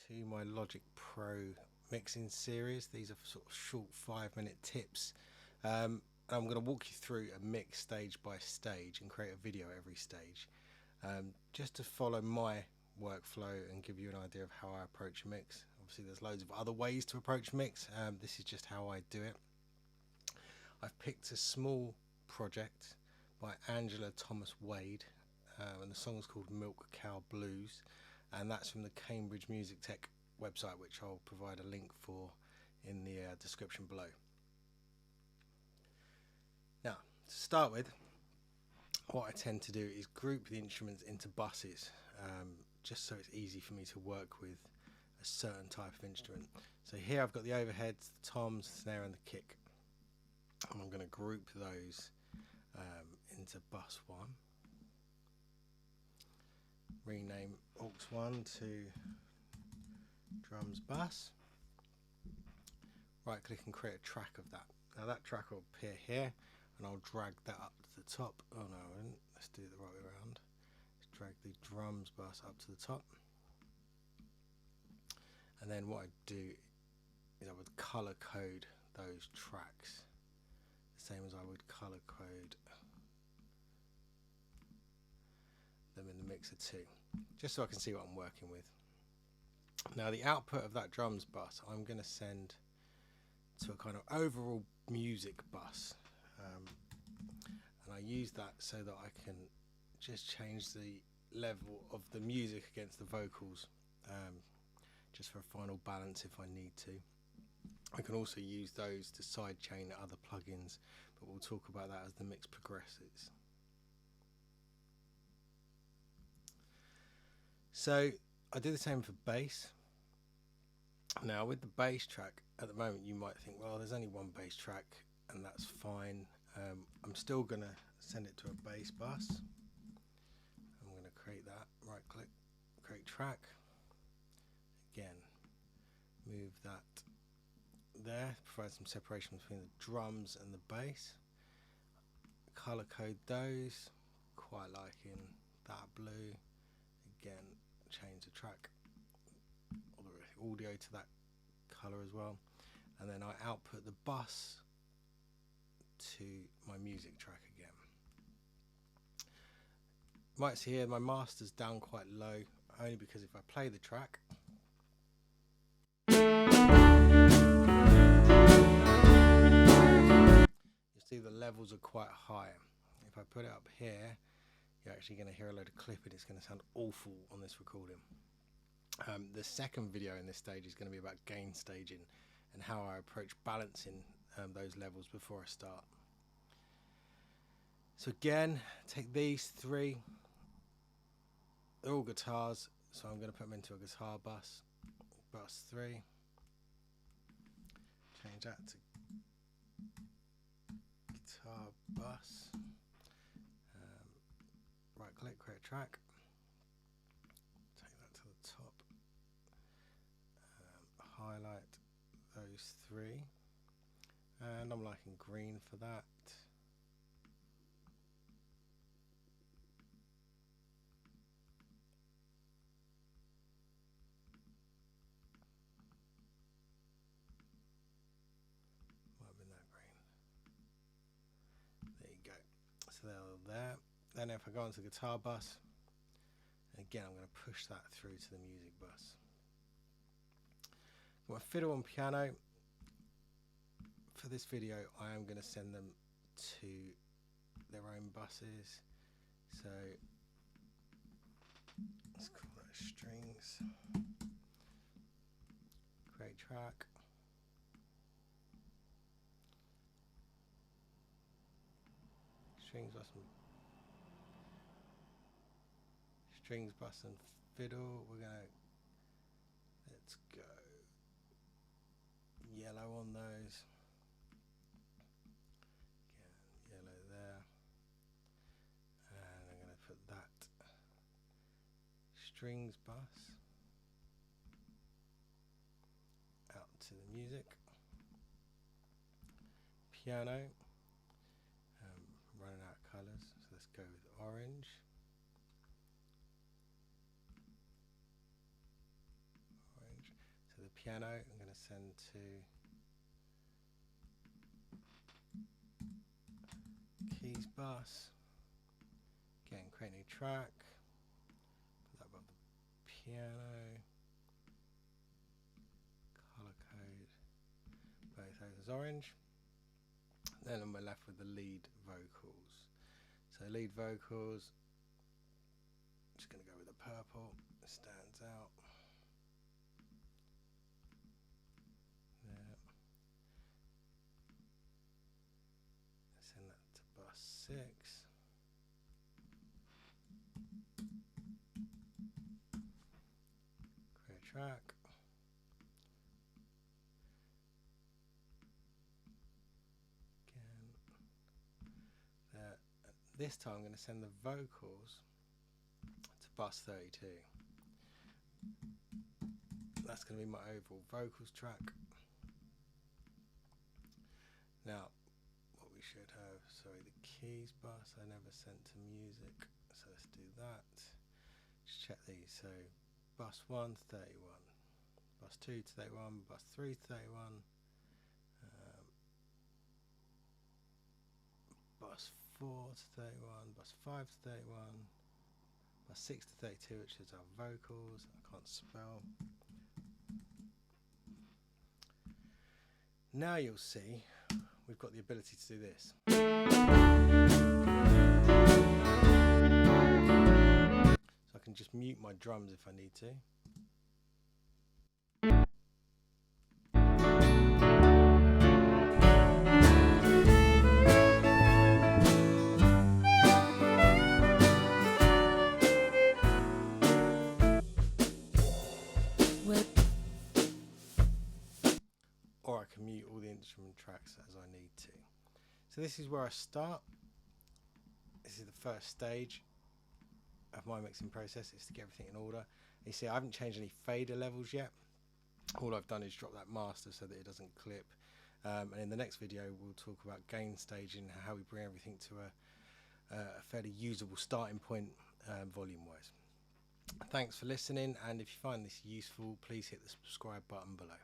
to my Logic Pro mixing series. These are sort of short 5-minute tips. I'm going to walk you through a mix stage by stage and create a video every stage, just to follow my workflow and give you an idea of how I approach a mix. Obviously there's loads of other ways to approach mix. This is just how I do it. I've picked a small project by Angela Thomas Wade, and the song is called Milk Cow Blues, and that's from the Cambridge Music Tech website, which I'll provide a link for in the description below. Now, to start with, what I tend to do is group the instruments into buses, just so it's easy for me to work with a certain type of instrument. So here I've got the overheads, the toms, the snare and the kick, and I'm going to group those into bus 1. Rename aux 1 to drums bus. Right click and create a track of that. Now that track will appear here, and I'll drag that up to the top. Oh no, I didn't. Let's do it the right way around. Let's drag the drums bus up to the top. And then what I do is I would colour code those tracks, the same as I would colour code them in the mixer too, just so I can see what I'm working with. Now the output of that drums bus I'm going to send to a kind of overall music bus, and I use that so that I can just change the level of the music against the vocals, just for a final balance if I need to. I can also use those to sidechain other plugins, but we'll talk about that as the mix progresses. So I do the same for bass. Now with the bass track, at the moment you might think, well, there's only one bass track and that's fine. I'm still going to send it to a bass bus. I'm going to create that, right click, create track. Again, move that there, provide some separation between the drums and the bass. Color code those, quite liking that blue. Again, change the track or the audio to that color as well, and then I output the bus to my music track again. You might see here my master's down quite low, only because if I play the track, you see the levels are quite high. If I put it up here, you're actually going to hear a load of clipping. It's going to sound awful on this recording. The second video in this stage is going to be about gain staging and how I approach balancing those levels before I start. So again, take these three, they're all guitars, so I'm going to put them into a guitar bus, bus 3, change that to guitar bus. Right click, create track, take that to the top, highlight those 3, and I'm liking green for that. Might have been that green. There you go. So they're all there. Then if I go onto the guitar bus, again I'm going to push that through to the music bus. My fiddle and piano, for this video I am going to send them to their own buses. So let's call that strings, create track. Strings bus and fiddle. We're gonna, let's go yellow on those. Again, yellow there, and I'm gonna put that strings bus out to the music. Piano, running out of colours, so let's go with orange. piano, I'm going to send to keys bus. Again, create new track. Put that above the piano. Color code both those as orange. Then we're left with the lead vocals. So lead vocals, just going to go with the purple. It stands out. There. Send that to bus 6. Create a track. Again. There. This time I'm going to send the vocals to bus 32. That's going to be my overall vocals track. Now, what we should have, sorry, the keys bus I never sent to music, so let's do that. Just check these. So bus 1 to 31, bus 2 to 31, bus 3 to 31, bus 4 to 31, bus 5 to 31, bus 6 to 32, which is our vocals. I can't spell. Now you'll see we've got the ability to do this. So I can just mute my drums if I need to. Or I can mute all the instrument tracks as I need to. So this is where I start. This is the first stage of my mixing process, is to get everything in order. You see I haven't changed any fader levels yet. All I've done is drop that master so that it doesn't clip. And in the next video we'll talk about gain staging, how we bring everything to a fairly usable starting point volume wise. Thanks for listening, and if you find this useful, please hit the subscribe button below.